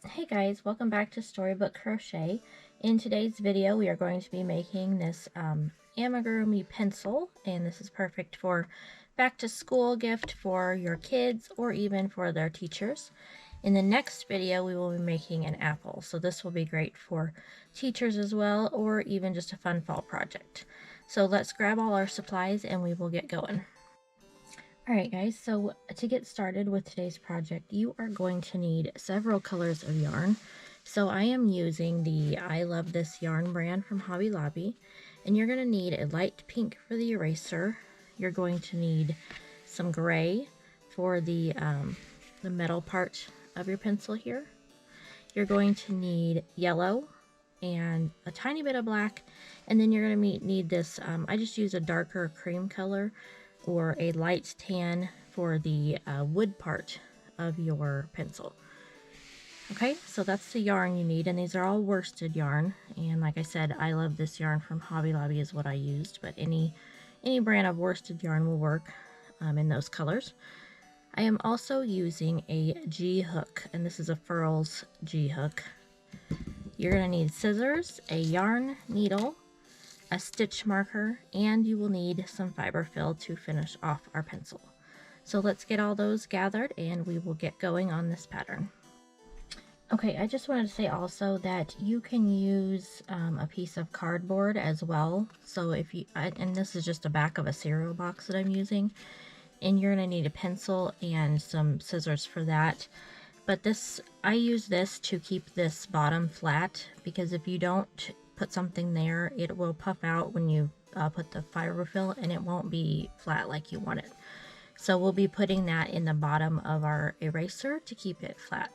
Hey guys, welcome back to Storybook Crochet. In today's video we are going to be making this amigurumi pencil, and this is perfect for back to school gift for your kids or even for their teachers. In the next video we will be making an apple, so this will be great for teachers as well, or even just a fun fall project. So let's grab all our supplies and we will get going. Alright guys, so to get started with today's project, you are going to need several colors of yarn. So I am using the I Love This yarn brand from Hobby Lobby, and you're going to need a light pink for the eraser. You're going to need some gray for the metal part of your pencil here. You're going to need yellow and a tiny bit of black, and then you're going to need this, I just use a darker cream color or a light tan for the wood part of your pencil. Okay, so that's the yarn you need, and these are all worsted yarn, and like I said, I Love This yarn from Hobby Lobby is what I used, but any brand of worsted yarn will work in those colors. I am also using a G hook, and this is a Furls G hook. You're going to need scissors, a yarn needle, a stitch marker, and you will need some fiber fill to finish off our pencil. So let's get all those gathered and we will get going on this pattern. Okay, I just wanted to say also that you can use a piece of cardboard as well. So if you, and this is just the back of a cereal box that I'm using, and you're going to need a pencil and some scissors for that. But this, I use this to keep this bottom flat, because if you don't put something there, it will puff out when you put the fiber fill, and it won't be flat like you want it. So we'll be putting that in the bottom of our eraser to keep it flat.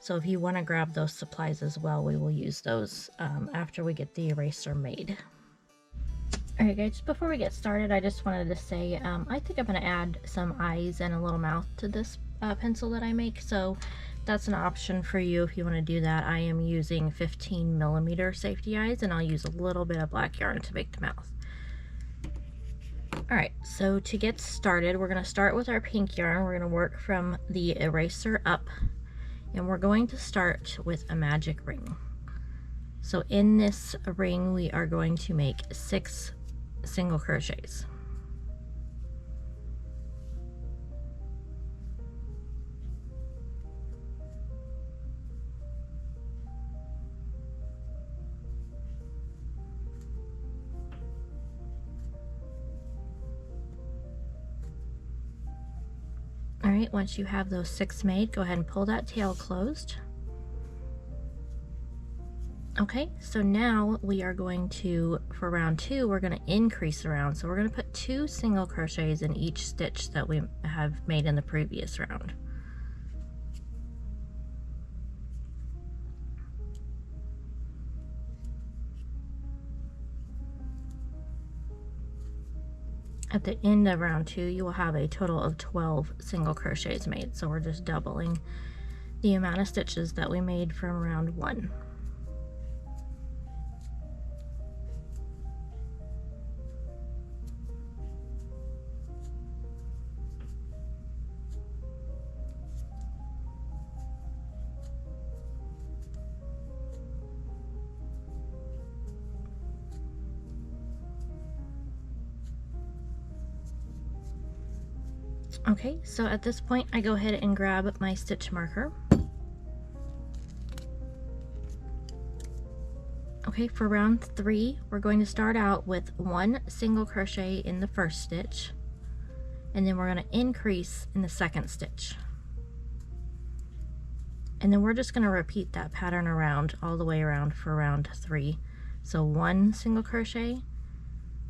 So if you want to grab those supplies as well, we will use those after we get the eraser made. Alright guys, before we get started, I just wanted to say I think I'm going to add some eyes and a little mouth to this pencil that I make, so that's an option for you if you want to do that. I am using 15mm safety eyes, and I'll use a little bit of black yarn to make the mouth. Alright, so to get started, we're going to start with our pink yarn. We're going to work from the eraser up, and we're going to start with a magic ring. So in this ring, we are going to make 6 single crochets. Alright, once you have those 6 made, go ahead and pull that tail closed. Okay, so now we are going to, for round 2, we're going to increase the round. So we're going to put 2 single crochets in each stitch that we have made in the previous round. At the end of round 2, you will have a total of 12 single crochets made. So we're just doubling the amount of stitches that we made from round 1. Okay, so at this point I go ahead and grab my stitch marker. Okay, for round 3, we're going to start out with 1 single crochet in the first stitch, and then we're going to increase in the second stitch. And then we're just going to repeat that pattern around all the way around for round 3. So 1 single crochet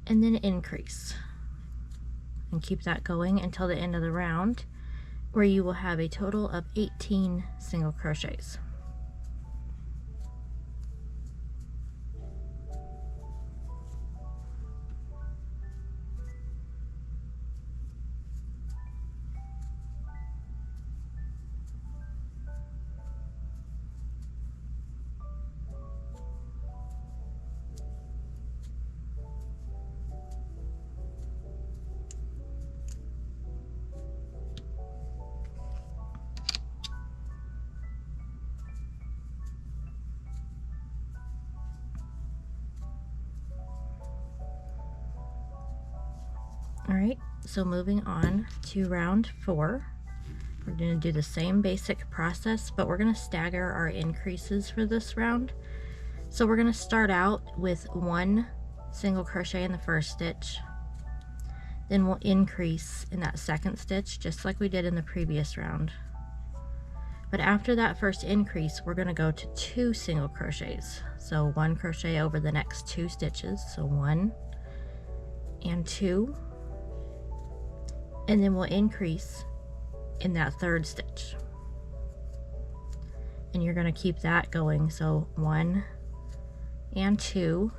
and then increase. And keep that going until the end of the round, where you will have a total of 18 single crochets. Alright, so moving on to round 4. We're going to do the same basic process, but we're going to stagger our increases for this round. So we're going to start out with 1 single crochet in the first stitch. Then we'll increase in that second stitch, just like we did in the previous round. But after that first increase, we're going to go to 2 single crochets. So 1 crochet over the next 2 stitches. So 1 and 2. And then we'll increase in that third stitch. And you're going to keep that going. So 1 and 2.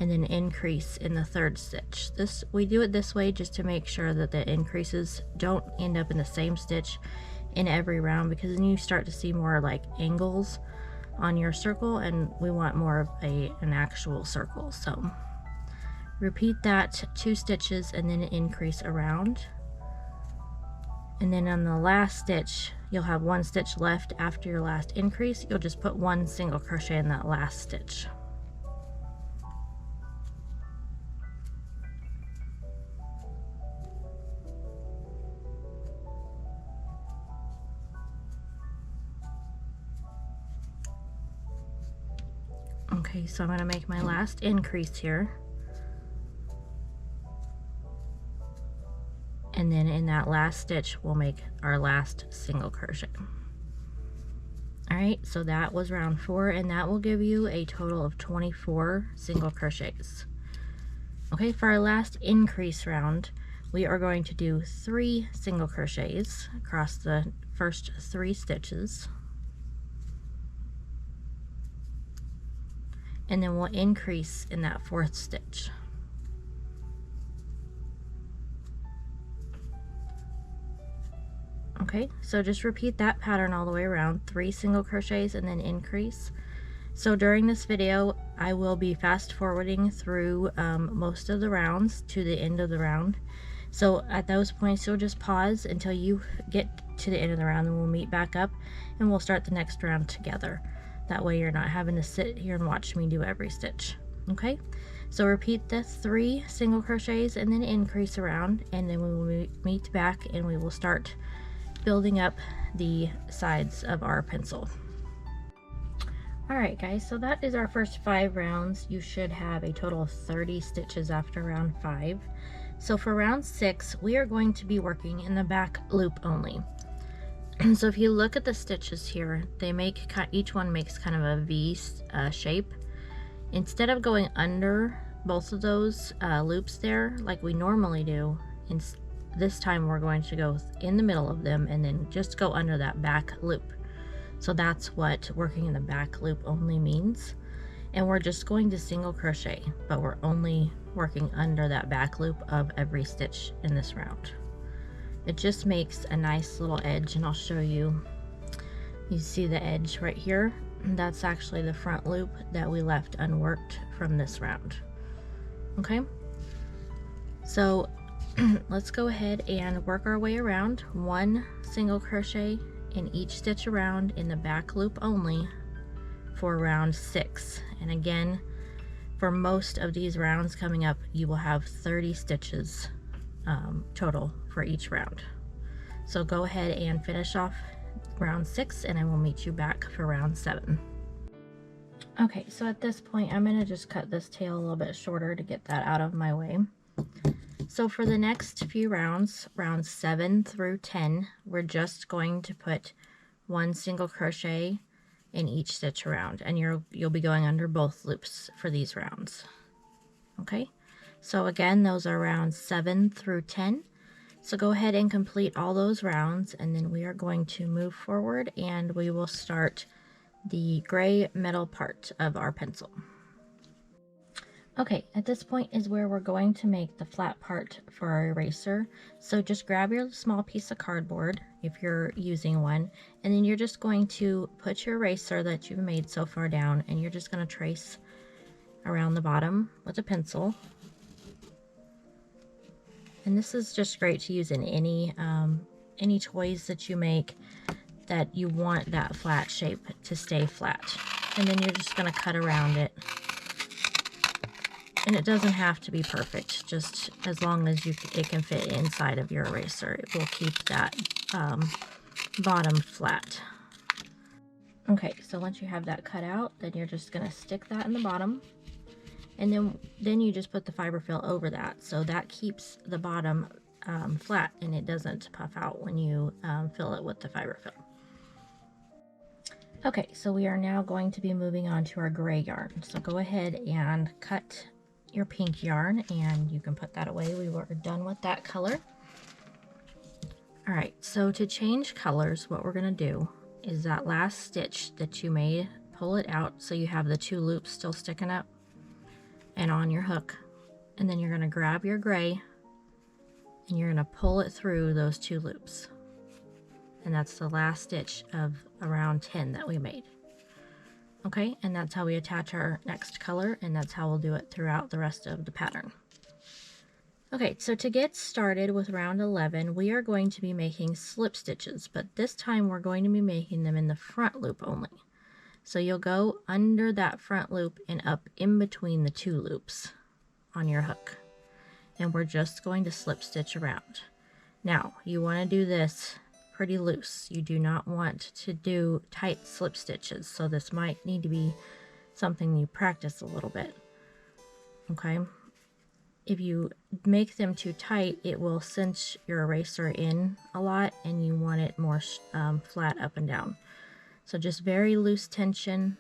And then increase in the third stitch. We do it this way just to make sure that the increases don't end up in the same stitch in every round, because then you start to see more like angles on your circle, and we want more of an actual circle. So repeat that 2 stitches and then increase around. And then on the last stitch, you'll have 1 stitch left after your last increase. You'll just put 1 single crochet in that last stitch. Okay, so I'm going to make my last increase here. And then in that last stitch, we'll make our last single crochet. Alright, so that was round 4, and that will give you a total of 24 single crochets. Okay, for our last increase round, we are going to do 3 single crochets across the first 3 stitches. And then we'll increase in that 4th stitch. Okay, so just repeat that pattern all the way around, 3 single crochets and then increase. So during this video, I will be fast forwarding through most of the rounds to the end of the round. So at those points, you'll just pause until you get to the end of the round, and we'll meet back up and we'll start the next round together. That way you're not having to sit here and watch me do every stitch. Okay, so repeat the 3 single crochets and then increase around, and then we will meet back and we will start building up the sides of our pencil. Alright guys, so that is our first 5 rounds. You should have a total of 30 stitches after round 5. So for round 6, we are going to be working in the back loop only. So if you look at the stitches here, they make each one makes kind of a V shape. Instead of going under both of those loops there like we normally do, this time we're going to go in the middle of them and then just go under that back loop. So that's what working in the back loop only means. And we're just going to single crochet, but we're only working under that back loop of every stitch in this round. It just makes a nice little edge, and I'll show you. You see the edge right here? That's actually the front loop that we left unworked from this round. Okay, so let's go ahead and work our way around. 1 single crochet in each stitch around in the back loop only for round 6. And again, for most of these rounds coming up, you will have 30 stitches total for each round. So go ahead and finish off round 6, and I will meet you back for round 7. Okay, so at this point I'm going to just cut this tail a little bit shorter to get that out of my way. So for the next few rounds, rounds 7 through 10, we're just going to put 1 single crochet in each stitch around, and you'll be going under both loops for these rounds. Okay, so again, those are rounds 7 through 10. So go ahead and complete all those rounds, and then we are going to move forward and we will start the gray metal part of our pencil. Okay, at this point is where we're going to make the flat part for our eraser. So just grab your small piece of cardboard if you're using one, and then you're just going to put your eraser that you've made so far down, and you're just going to trace around the bottom with a pencil. And this is just great to use in any toys that you make that you want that flat shape to stay flat. And then you're just going to cut around it. And And it doesn't have to be perfect, just as long as it can fit inside of your eraser. It will keep that bottom flat. Okay, so once you have that cut out, then you're just going to stick that in the bottom. And then you just put the fiber fill over that. So that keeps the bottom flat and it doesn't puff out when you fill it with the fiber fill. Okay, so we are now going to be moving on to our gray yarn. So go ahead and cut your pink yarn and you can put that away. We were done with that color. All right, so to change colors, what we're gonna do is that last stitch that you made, pull it out so you have the 2 loops still sticking up and on your hook. And then you're gonna grab your gray and you're gonna pull it through those 2 loops. And that's the last stitch of around 10 that we made. Okay, and that's how we attach our next color, and that's how we'll do it throughout the rest of the pattern. Okay, so to get started with round 11, we are going to be making slip stitches, but this time we're going to be making them in the front loop only. So you'll go under that front loop and up in between the 2 loops on your hook. And we're just going to slip stitch around. Now, you want to do this pretty loose. You do not want to do tight slip stitches, so this might need to be something you practice a little bit. Okay, if you make them too tight, it will cinch your eraser in a lot and you want it more flat up and down. So just very loose tension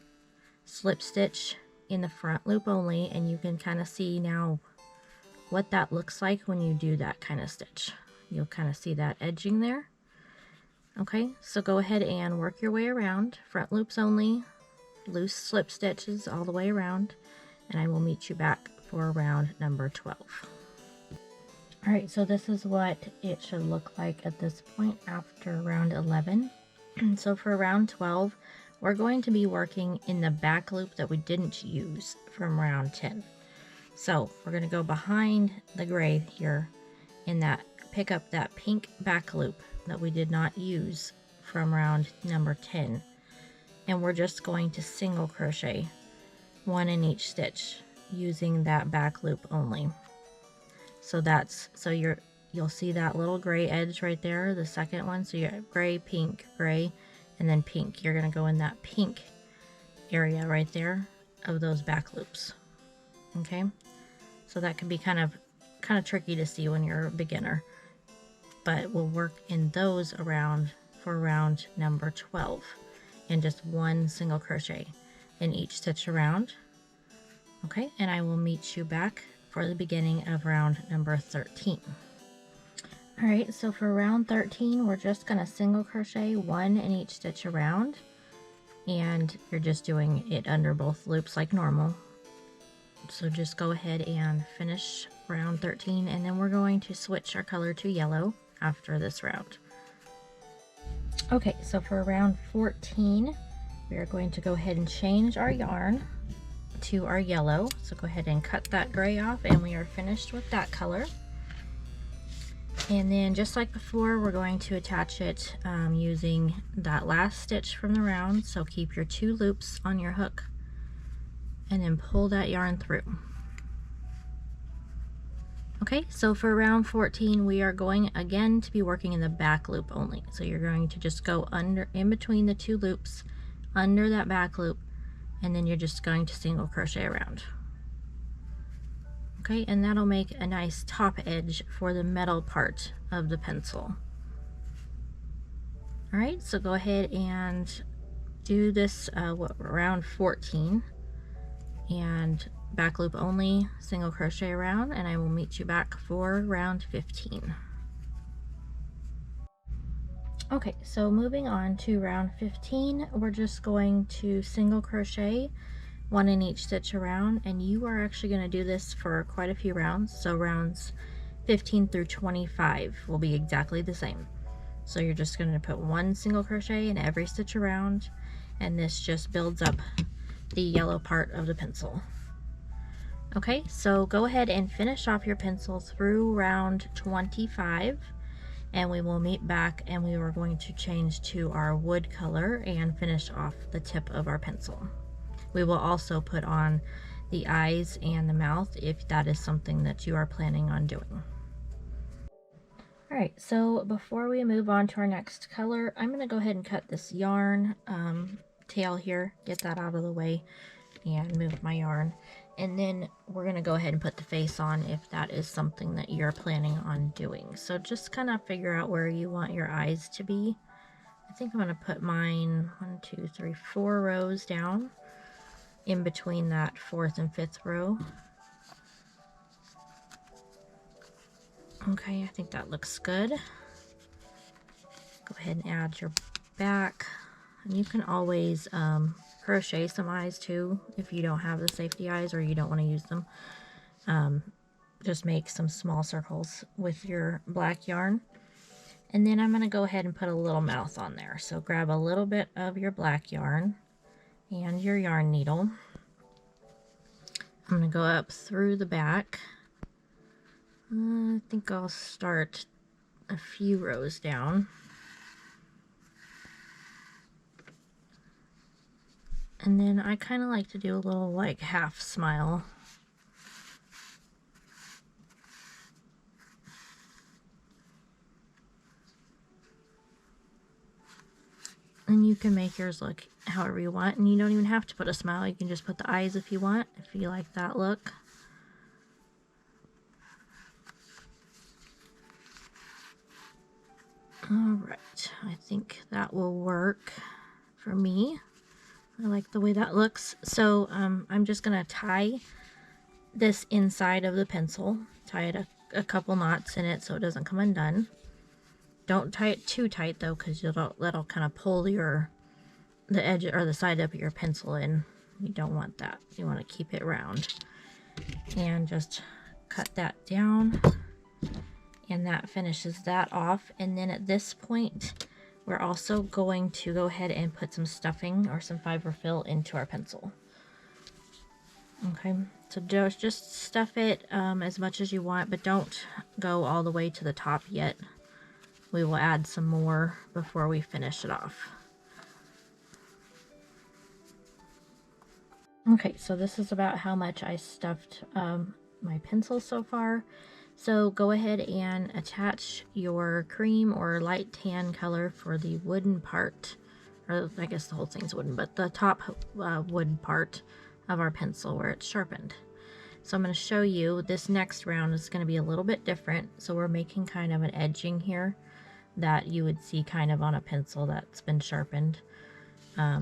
slip stitch in the front loop only, and you can kind of see now what that looks like when you do that kind of stitch. You'll kind of see that edging there. Okay, so go ahead and work your way around, front loops only, loose slip stitches all the way around, and I will meet you back for round number 12. All right, so this is what it should look like at this point after round 11. So for round 12, we're going to be working in the back loop that we didn't use from round 10. So we're going to go behind the gray here in that, pick up that pink back loop that we did not use from round number 10, and we're just going to single crochet 1 in each stitch using that back loop only. So you'll see that little gray edge right there, the second one. So you have gray, and then pink. You're going to go in that pink area right there of those back loops. Okay, so that can be kind of tricky to see when you're a beginner, but we'll work in those around for round number 12 and just 1 single crochet in each stitch around. Okay, and I will meet you back for the beginning of round number 13. All right, so for round 13, we're just going to single crochet 1 in each stitch around, and you're just doing it under both loops like normal. So just go ahead and finish round 13, and then we're going to switch our color to yellow after this round. Okay, so for round 14, we are going to go ahead and change our yarn to our yellow. So go ahead and cut that gray off, and we are finished with that color. And then just like before, we're going to attach it using that last stitch from the round. So keep your 2 loops on your hook and then pull that yarn through. Okay, so for round 14, we are going again to be working in the back loop only. So you're going to just go in between the 2 loops, under that back loop, and then you're just going to single crochet around. Okay, and that'll make a nice top edge for the metal part of the pencil. All right, so go ahead and do this round 14 and back loop only, single crochet around, and I will meet you back for round 15. Okay, so moving on to round 15, we're just going to single crochet 1 in each stitch around, and you are actually going to do this for quite a few rounds. So rounds 15 through 25 will be exactly the same. So you're just going to put 1 single crochet in every stitch around, and this just builds up the yellow part of the pencil. Okay, so go ahead and finish off your pencil through round 25, and we will meet back, and we are going to change to our wood color and finish off the tip of our pencil. We will also put on the eyes and the mouth if that is something that you are planning on doing. Alright, so before we move on to our next color, I'm going to go ahead and cut this yarn tail here, get that out of the way, and move my yarn. And then we're going to go ahead and put the face on if that is something that you're planning on doing. So just kind of figure out where you want your eyes to be. I think I'm going to put mine 1, 2, 3, 4 rows down in between that 4th and 5th row. Okay, I think that looks good. Go ahead and add your back. And you can always crochet some eyes too if you don't have the safety eyes or you don't want to use them. Just make some small circles with your black yarn. And then I'm going to go ahead and put a little mouth on there. So grab a little bit of your black yarn and your yarn needle. I'm going to go up through the back. I think I'll start a few rows down. And then I kind of like to do a little like half smile. And you can make yours look however you want, and you don't even have to put a smile. You can just put the eyes if you want, if you like that look. Alright, I think that will work for me. I like the way that looks. So I'm just going to tie this inside of the pencil. Tie it a couple knots in it so it doesn't come undone. Don't tie it too tight though, because that'll kind of pull the edge or the side of your pencil in. You don't want that. You want to keep it round. And just cut that down. And that finishes that off. And then at this point, we're also going to go ahead and put some stuffing or some fiber fill into our pencil. Okay, so just stuff it as much as you want, but don't go all the way to the top yet. We will add some more before we finish it off. Okay, so this is about how much I stuffed my pencil so far. So go ahead and attach your cream or light tan color for the wooden part, or I guess the whole thing's wooden, but the top wood part of our pencil where it's sharpened. So I'm going to show you this next round is going to be a little bit different. So we're making kind of an edging here that you would see kind of on a pencil that's been sharpened,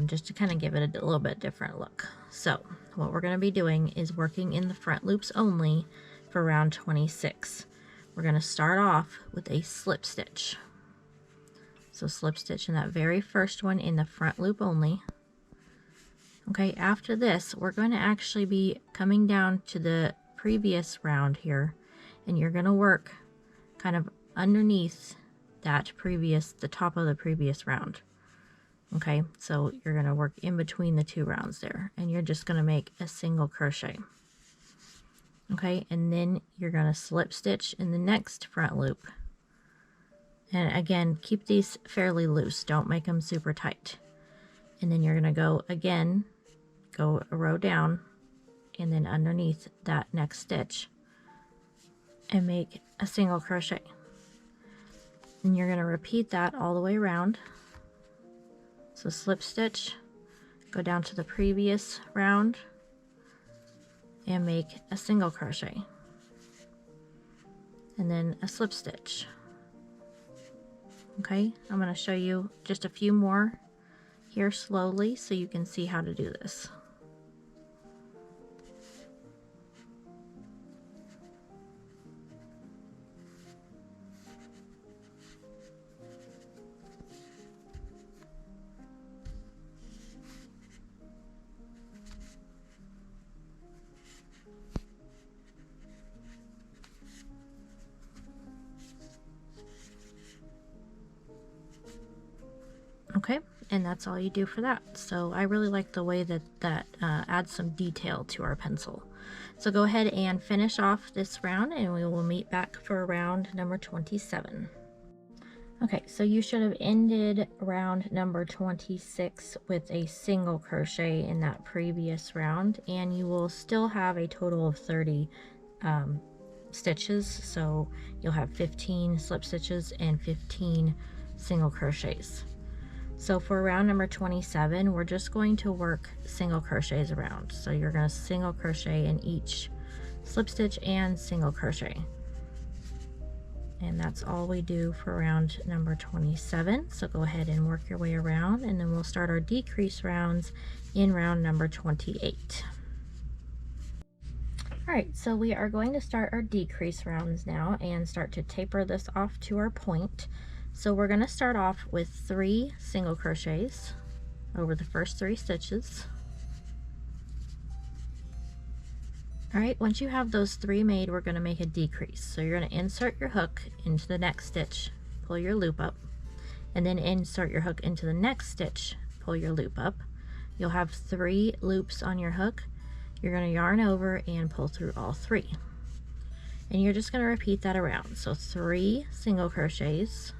just to kind of give it a little bit different look. So what we're going to be doing is working in the front loops only for round 26. We're going to start off with a slip stitch. So slip stitch in that very first one in the front loop only. Okay, after this, we're going to actually be coming down to the previous round here, and you're going to work kind of underneath the top of the previous round. Okay, so you're going to work in between the two rounds there, and you're just going to make a single crochet. Okay, and then you're going to slip stitch in the next front loop. And again, keep these fairly loose. Don't make them super tight. And then you're going to go again, go a row down, and then underneath that next stitch, and make a single crochet. And you're going to repeat that all the way around. So slip stitch, go down to the previous round, and make a single crochet, and then a slip stitch. Okay, I'm going to show you just a few more here slowly so you can see how to do this. Okay, and that's all you do for that. So I really like the way that adds some detail to our pencil. So go ahead and finish off this round, and we will meet back for round number 27. Okay, so you should have ended round number 26 with a single crochet in that previous round, and you will still have a total of 30 stitches. So you'll have 15 slip stitches and 15 single crochets. So for round number 27, we're just going to work single crochets around. So you're going to single crochet in each slip stitch and single crochet. And that's all we do for round number 27. So go ahead and work your way around, and then we'll start our decrease rounds in round number 28. All right, so we are going to start our decrease rounds now and start to taper this off to our point. So we're going to start off with 3 single crochets over the first 3 stitches. All right, once you have those 3 made, we're going to make a decrease. So you're going to insert your hook into the next stitch, pull your loop up, and then insert your hook into the next stitch, pull your loop up. You'll have 3 loops on your hook. You're going to yarn over and pull through all 3. And you're just going to repeat that around. So 3 single crochets.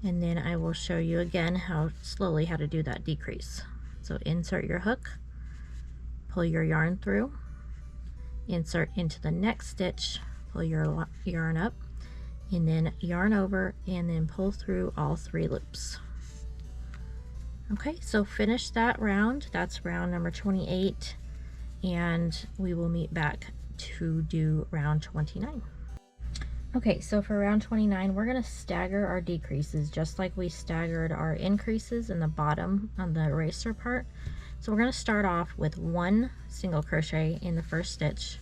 And then I will show you again how to do that decrease. So insert your hook, pull your yarn through, insert into the next stitch, pull your yarn up, and then yarn over and then pull through all 3 loops. Okay, so finish that round. That's round number 28, and we will meet back to do round 29. Okay, so for round 29, we're going to stagger our decreases just like we staggered our increases in the bottom on the eraser part. So we're going to start off with 1 single crochet in the first stitch,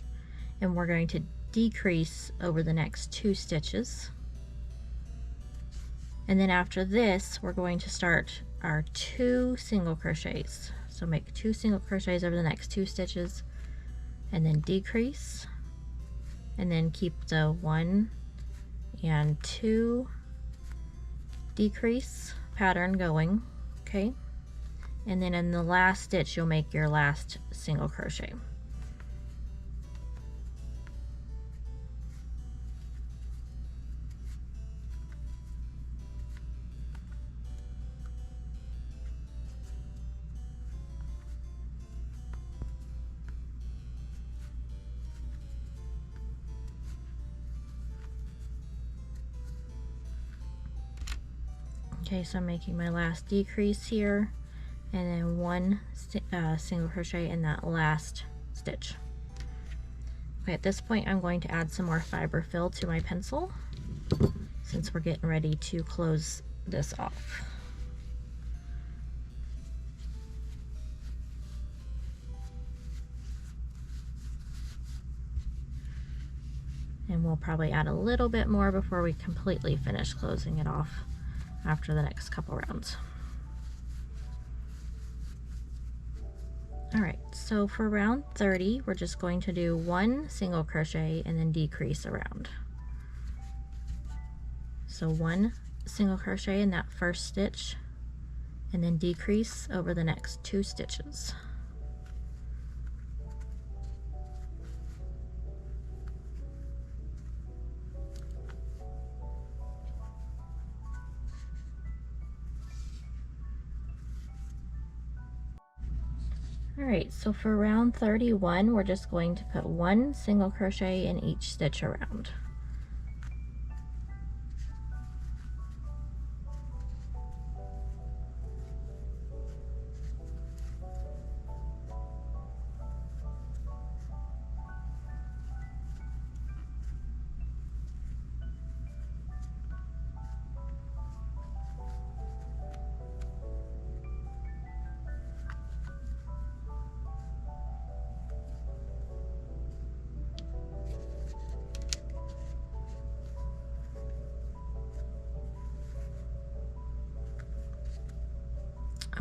and we're going to decrease over the next 2 stitches. And then after this, we're going to start our 2 single crochets. So make 2 single crochets over the next 2 stitches, and then decrease, and then keep the 1 and 2 decrease pattern going. Okay, and then in the last stitch you'll make your last single crochet. Okay, so I'm making my last decrease here, and then 1 single crochet in that last stitch. Okay, at this point I'm going to add some more fiber fill to my pencil since we're getting ready to close this off. And we'll probably add a little bit more before we completely finish closing it off after the next couple rounds. All right, so for round 30, we're just going to do 1 single crochet and then decrease around. So 1 single crochet in that first stitch, and then decrease over the next 2 stitches. Alright, so for round 31, we're just going to put 1 single crochet in each stitch around.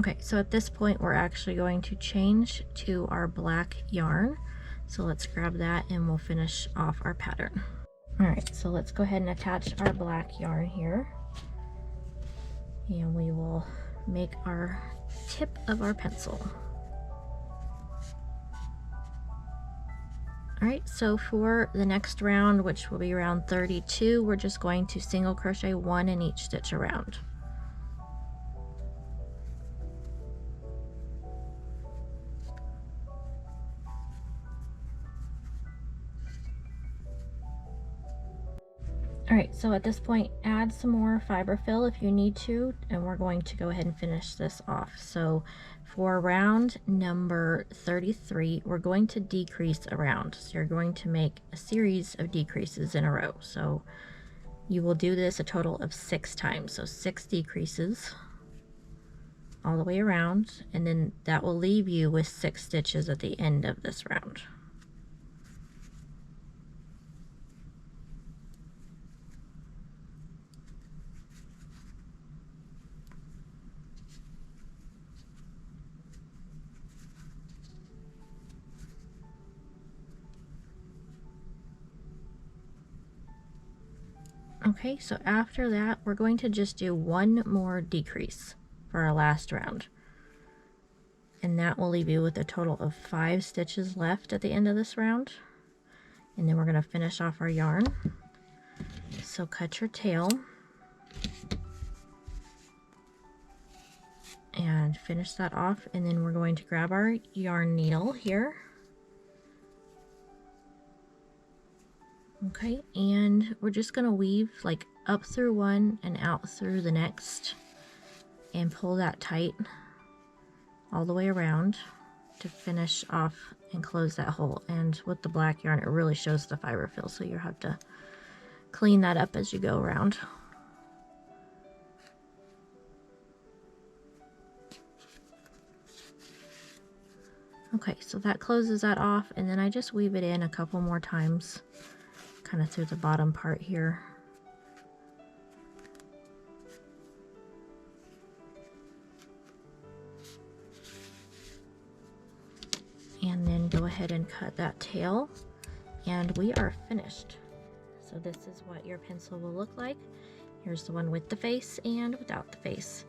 Okay, so at this point we're actually going to change to our black yarn. So let's grab that and we'll finish off our pattern. Alright, so let's go ahead and attach our black yarn here. And we will make our tip of our pencil. Alright, so for the next round, which will be round 32, we're just going to single crochet 1 in each stitch around. Alright, so at this point, add some more fiber fill if you need to, and we're going to go ahead and finish this off. So for round number 33, we're going to decrease a round. So you're going to make a series of decreases in a row. So you will do this a total of 6 times. So 6 decreases all the way around, and then that will leave you with 6 stitches at the end of this round. Okay, so after that, we're going to just do one more decrease for our last round. And that will leave you with a total of 5 stitches left at the end of this round. And then we're going to finish off our yarn. So cut your tail. And finish that off. And then we're going to grab our yarn needle here. Okay, and we're just going to weave like up through one and out through the next, and pull that tight all the way around to finish off and close that hole. And with the black yarn, it really shows the fiber fill, so you'll have to clean that up as you go around. Okay, so that closes that off, and then I just weave it in a couple more times, kind of through the bottom part here. And then go ahead and cut that tail, and we are finished. So this is what your pencil will look like. Here's the one with the face and without the face.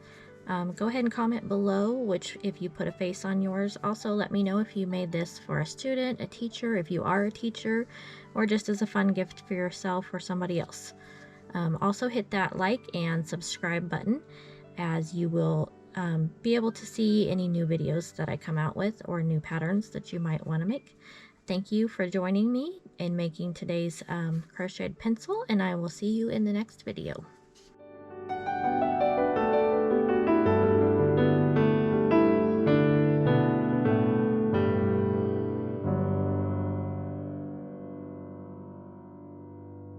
Go ahead and comment below which, if you put a face on yours. Also let me know if you made this for a student, a teacher, if you are a teacher, or just as a fun gift for yourself or somebody else. Also hit that like and subscribe button, as you will be able to see any new videos that I come out with or new patterns that you might want to make. Thank you for joining me in making today's crocheted pencil, and I will see you in the next video.